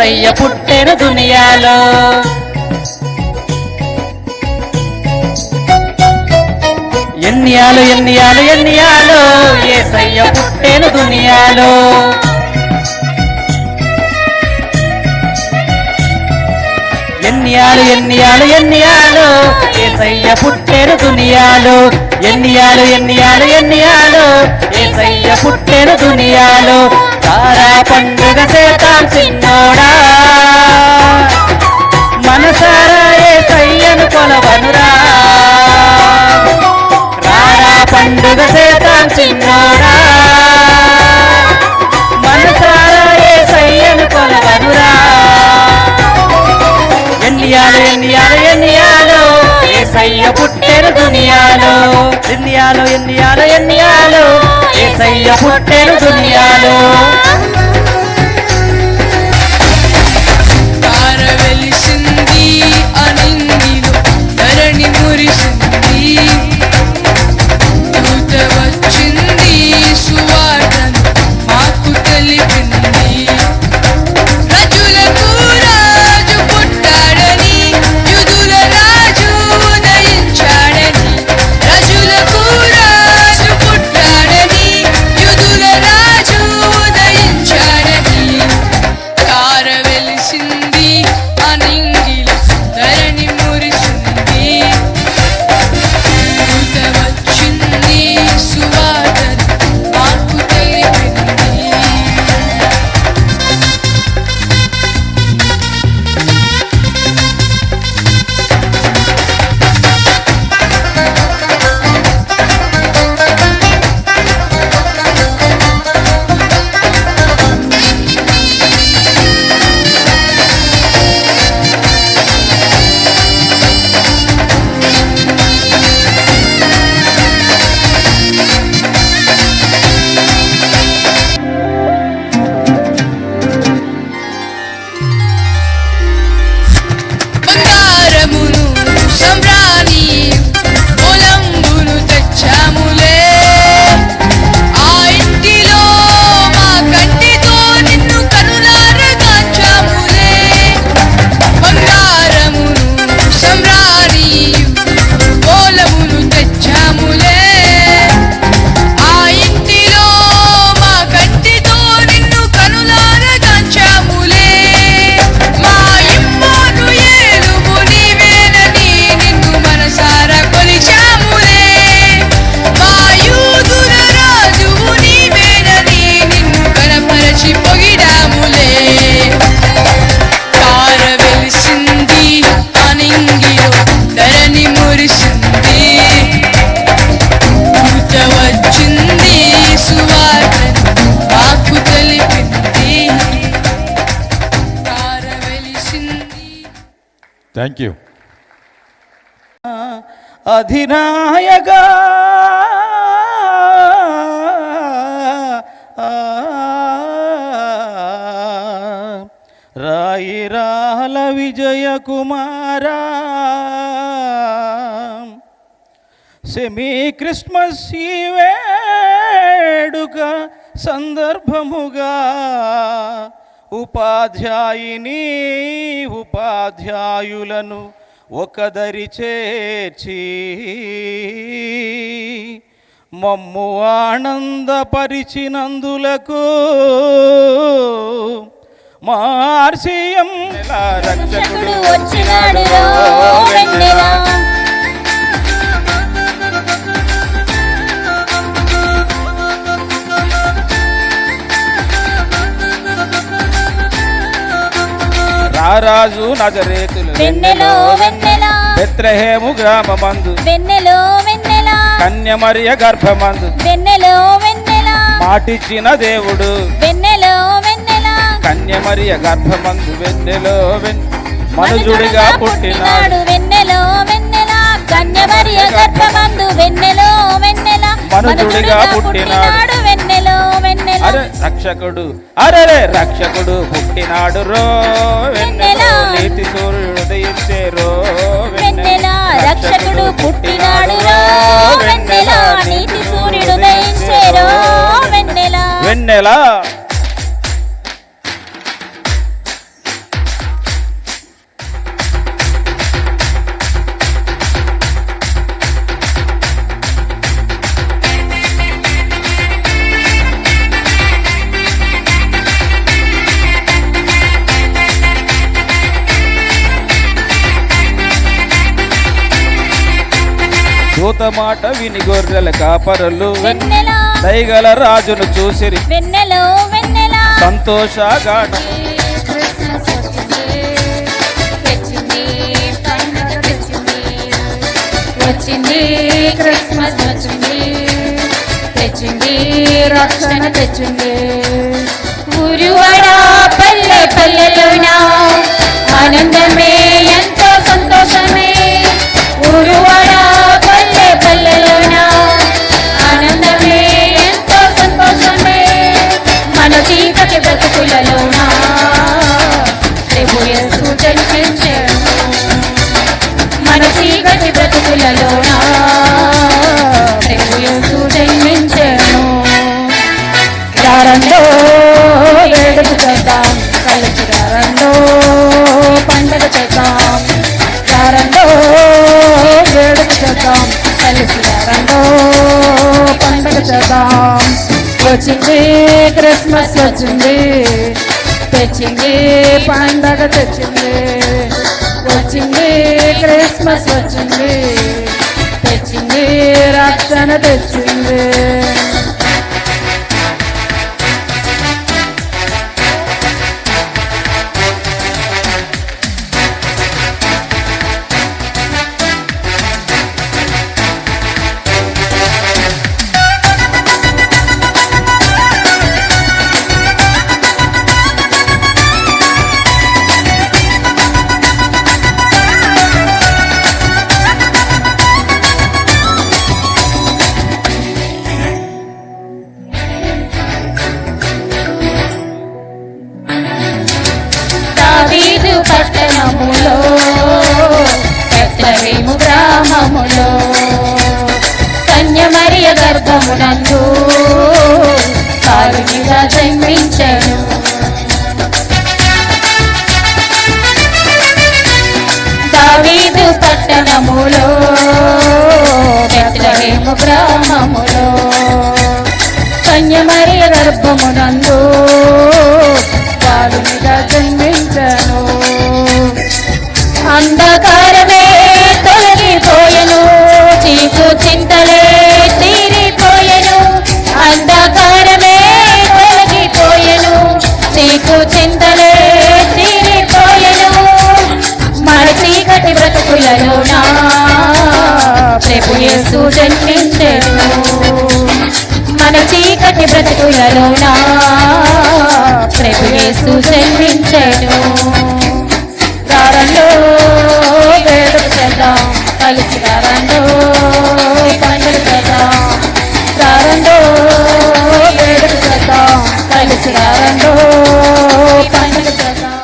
ఏసయ్య పుట్టెను దునియాలో. ఎన్నియాలు ఎన్నియాలు ఎన్నియాలు ఏసయ్య పుట్టెను దునియాలో. ఎన్నియాలు ఎన్నియాలు ఎన్నియాలు ఏసయ్య పుట్టెను దునియాలో. ఎన్నియాలు ఎన్నియాలు ఎన్నియాలు ఏసయ్య పుట్టెను దునియాలో. తారా పండుగ చేతాం చిన్నోడా, మనసారా ఏసయ్యను కొలవనురా. రారా పండుగ చేతాం చిన్నోడా, మనసారా ఏసయ్యను కొలవనురా. ఎన్నియాలు ఎన్నియాలు ఎన్నియాలు ఏసయ్య పుట్టెను దునియాలో. ఎన్నియాలు ఎన్నియాలు ఎన్నియాలు ఏసయ్య పుట్టెను దునియాలో. తార వెలిసింది అనింగిలో ధరణి మురిసింది. దూత వచ్చింది సువార్తను మాకు తెలిపింది. రాజులకు రాజు పుట్టాడని, యూదుల రాజు ఉదయించాడని. రాజులకు రాజు పుట్టాడని, యూదుల రాజు ఉదయించాడని. తార వెలిసింది అనింగిలో ధరణి మురిసింది. దూత వచ్చింది సువార్తను మాకు తెలిపింది. బంగారమును సంబ్రాణి పొలంబును తెచ్చాములే. ఆ ఇంటిలో మా కంటితో నిన్ను కనులారగాంచాములే. బంగారమును సంబ్రాణి పొలమును తెచ్చాములే. ఆ ఇంటిలో మా కంటితో నిన్ను కనులారగాంచాములే. మా ఇమ్మోను ఏలుము నీవేనని నిన్ను మనసారా కొలిచాములే. మా యూదుల రాజువు నీవేనని నిన్ను కనపరచి పొగిడాములే. తార వెలిసింది అనింగిలో ధరణి మురిసింది. దూత వచ్చింది సువార్తను మాకు తెలిపింది. తార వెలిసింది. Thank you. అధినాయగా రాయిరాల విజయ కుమారా, సెమీ క్రిస్మస్ ఈ వేడుక సందర్భముగా ఉపాధ్యాయుని ఉపాధ్యాయులను ఒకదరి చేర్చి మమ్ము ఆనందపరిచినందులకు మార్సియం రక్షకుడు వచ్చినాడు రో వెన్నెల. రారాజు నజరేతులు వెన్నెలో వెన్నెల, బెత్లెహేము గ్రామమందు వెన్నెలో వెన్నెల, కన్యమరియ గర్భమందు వెన్నెలో వెన్నెల, మాటిచ్చిన దేవుడు వెన్నెలో వెన్నెల, కన్యమరియ గర్భమందు వెన్నెలో మనుజుడిగా పుట్టినాడు. వెన్నెలో వెన్నెల, కన్యమరియ గర్భమందు వెన్నెలో వెన్నెల, మనుజుడిగా పుట్టినాడు. వెన్నెలో వెన్నెల. అరే రక్షకుడు, అరే రక్షకుడు పుట్టినాడు రో వెన్నెల. నీతి సూర్యుడు ఉదయించే రో వెన్నెల, రక్షకుడు పుట్టినాడు రో వెన్నెల. నీతి సూర్యుడు ఉదయించే రో వెన్నెల. వెన్నెల మాట విని గొర్రెల కాపరులు వెన్నెల దయగల రాజును చూసిరి వెన్నెలో వెన్నెల సంతోషగాట క్రిస్మస్ వచ్చింది తెచ్చింది పండుగ తెచ్చింది వచ్చింది క్రిస్మస్ వచ్చింది తెచ్చింది రక్షణ తెచ్చింది ఊరువాడ పల్లె పల్లెలోన ఆనందమే ఎంతో సంతోషమే ఊరువాడ పల్లె పల్లెలోన ఆనందమే ఎంతో సంతోషమే మన చీకటి బ్రతుకులలోన రేపు యేసు జన్మించెను మన చీకటి బ్రతుకులలోన రేపు యేసు జన్మించెను రారండో వేడుక చేద్దాం కలిసి రారండో పండుగ చేద్దాం రారండో వేడుక చేద్దాం కలిసి రారండో పండుగ చేద్దాం వచ్చింది క్రిస్మస్ వచ్చింది తెచ్చింది పండుగ తెచ్చింది వచ్చింది క్రిస్మస్ వచ్చింది తెచ్చింది రక్షణ తెచ్చింది దావీదు పట్టణములో బెత్లెహేము గ్రామములో కన్యమరియ గర్భమునందు కారునిగా జన్మించెను దావీదు పట్టణములో బెత్లెహేము గ్రామములో కన్యమరియ గర్భమునందు బాలునిగా జన్మించెను అంధకారమే తొలగిపోయెను చీకు చింతలే తీరిపోయెను అంధకారమే తొలగిపోయెను చీకు చింతలే తీరిపోయెను మన చీకటి బ్రతుకులలోన ప్రభు యేసు జన్మించెను మన చీకటి బ్రతుకులలోన ప్రభు యేసు జన్మించెను రారండో వేడుక చేద్దాం కలిసి రారండో పండుగ చేద్దాం రారండో వేడుక చేద్దాం కలిసి రారండో పండుగ చేద్దాం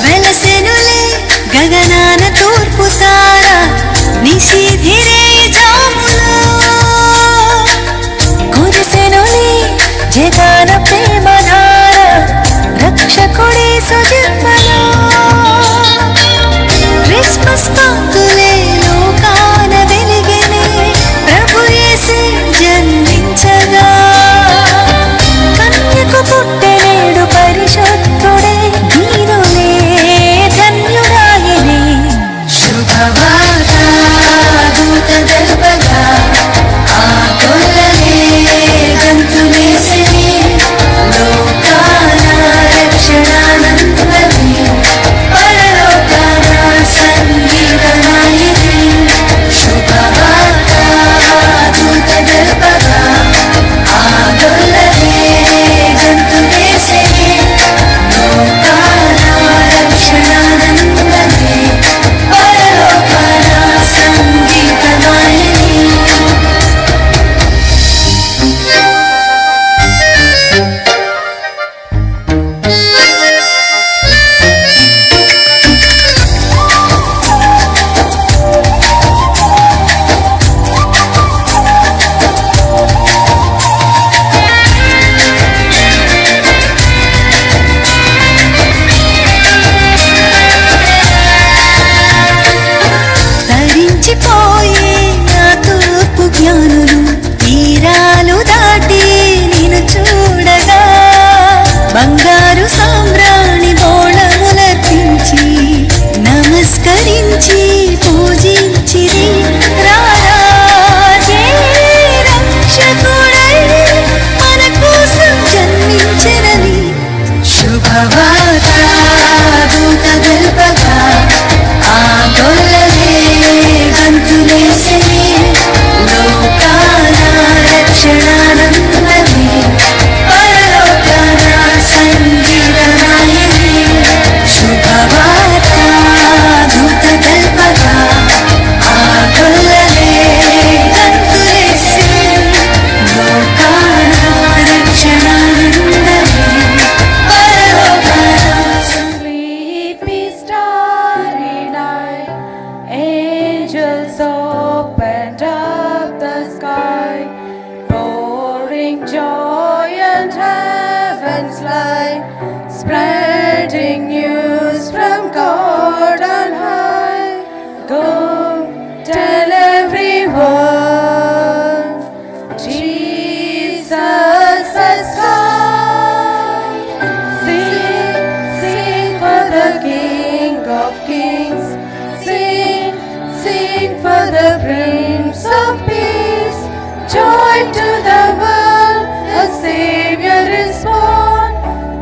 వెలసెనులే గగనాన తూర్పు తార నిశిధిరే జాములో కురిసెనులే joy and heaven's light, spreading news from God on high. Go tell everyone, Jesus has come. Sing, sing for the King of Kings. Sing, sing for the Prince of Peace. Joy to the world, a Savior is born.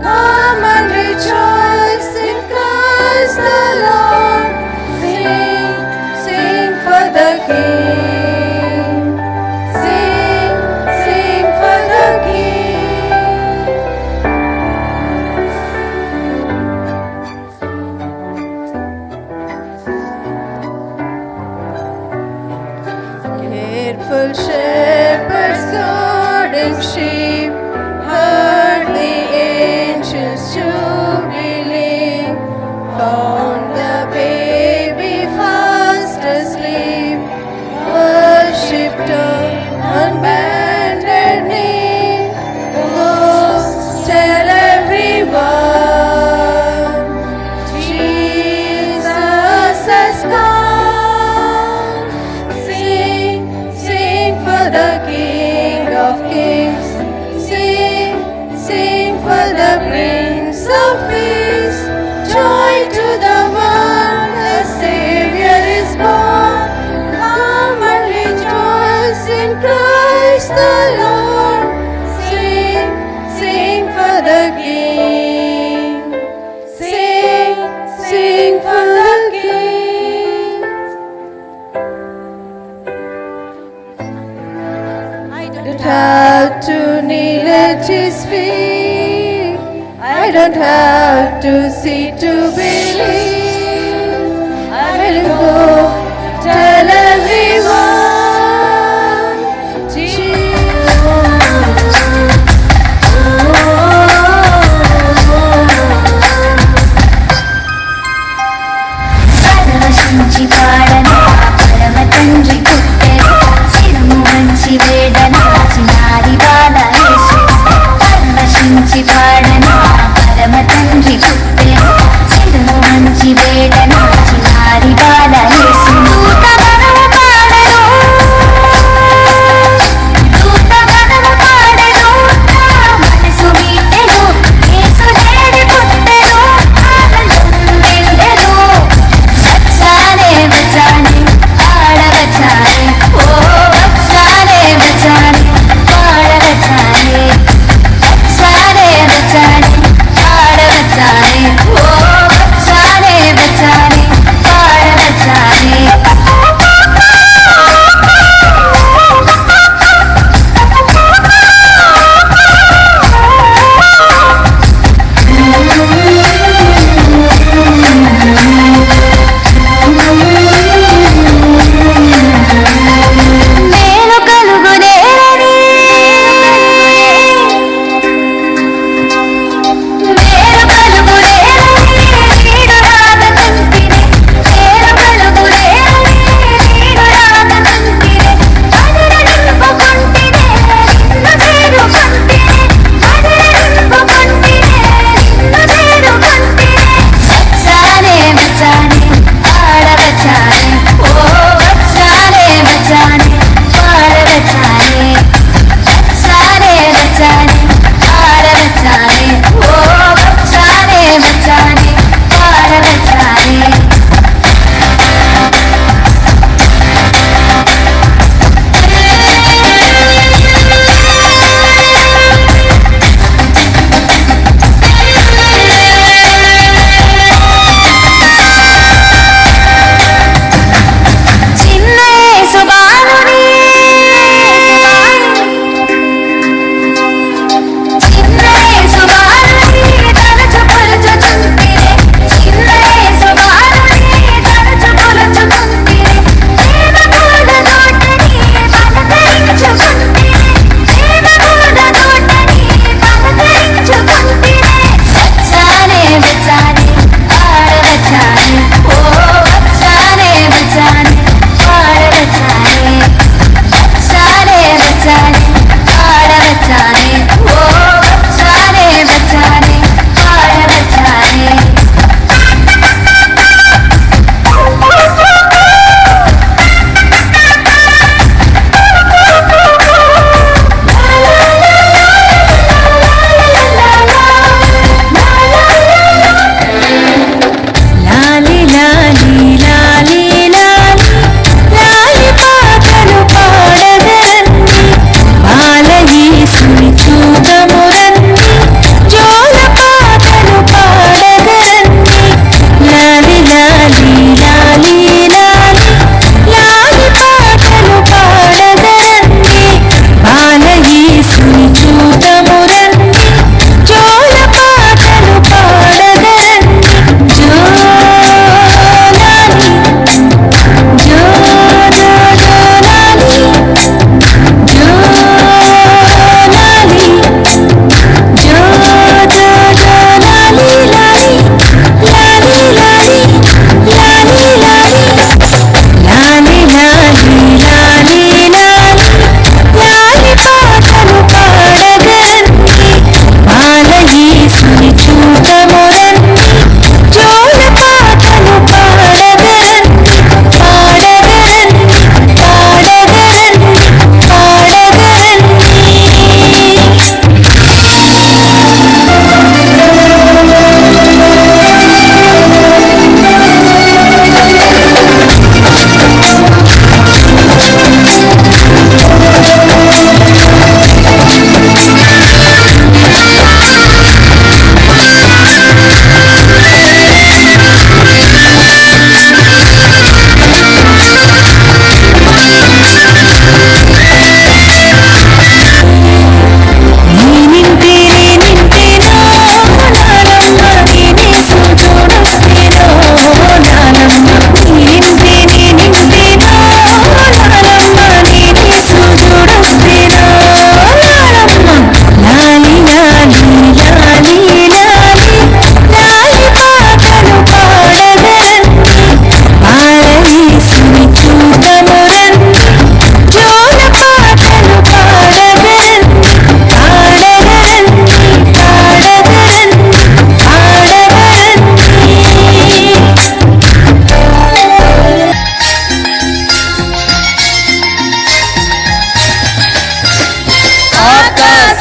Come and rejoice in Christ the Lord. Sing, sing for the King. Sing, sing for the King. Careful shepherds guarding sheep heard the angels jubilee, found the baby fast asleep, worshipped on bended knee. Go tell everyone, Jesus has come. Sing, sing for the King of Kings. Sing, sing for the Prince of Peace. Joy to the world, a Savior is born. Come and rejoice in Christ the Lord. Sing, sing for the King. Sing, sing for the King. I don't have to kneel at His feet. I don't have to see to believe. I will go tell everyone, పరవశించి పాడనా పరమ తండ్రి పుట్టెను, శిరము వంచి వేడనా చిన్నారి బాల యేసు. పరవశించి పాడనా పరమ తండ్రి పుట్టెను, శిరము వంచి వేడనా చిన్నారి బాల యేసు. దూతగా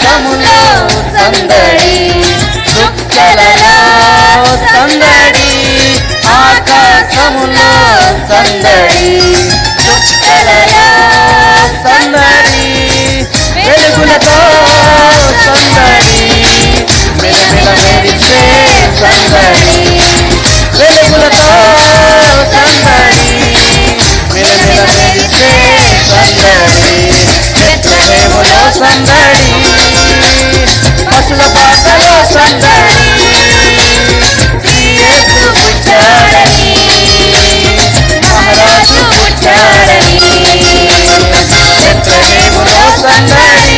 ఆకాశములో సందడి చుక్కలలో సందడి ఆకాశములో సందడి చుక్కలలో సందడి వెలుగులతో సందడి మెలమెల మెరిసే సందడి వెలుగులతో సందడి మెలమెల మెరిసే సందడి బెత్లెహేములో సందడి పశుల పాటలో సందడి యేసు పుట్టాడని మహారాజు పుట్టాడని బెత్లెహేములో సందడి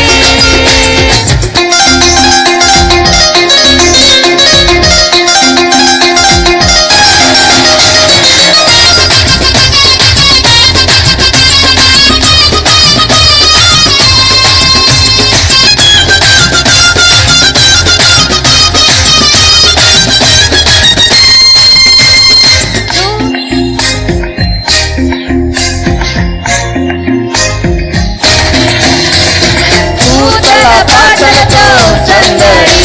పాటలతో సందడి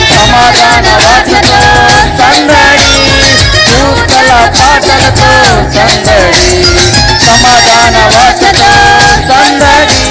సమాధాన వార్తతో సందడి దూతల పాటలతో సందడి సమాధాన వార్తతో సందడి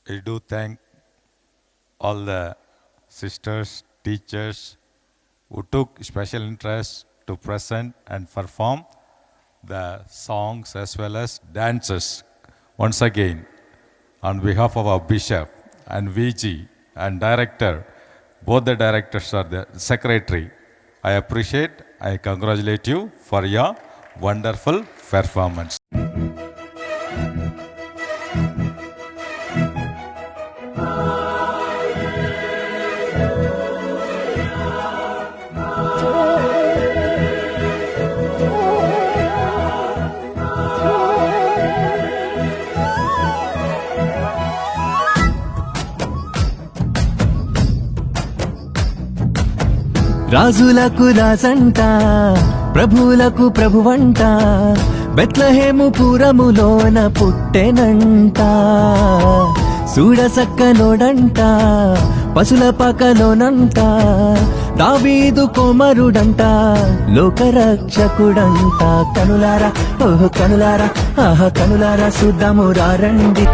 I do thank all the sisters, teachers who took special interest to present and perform the songs as well as dances. Once again, on behalf of our bishop and VG and director, both the directors are the secretary, I appreciate, I congratulate you for your wonderful performance. రాజులకు రాజంట ప్రభువులకు ప్రభువంట బెత్లెహేము పురములోన పుట్టెనంట చూడసక్కనోడంట పశుల పకలోనంట దావీదు కుమారుడంట లోకరక్షకుడంట కనులారా ఓహో కనులారా ఆహా కనులారా చూద్దాము రండి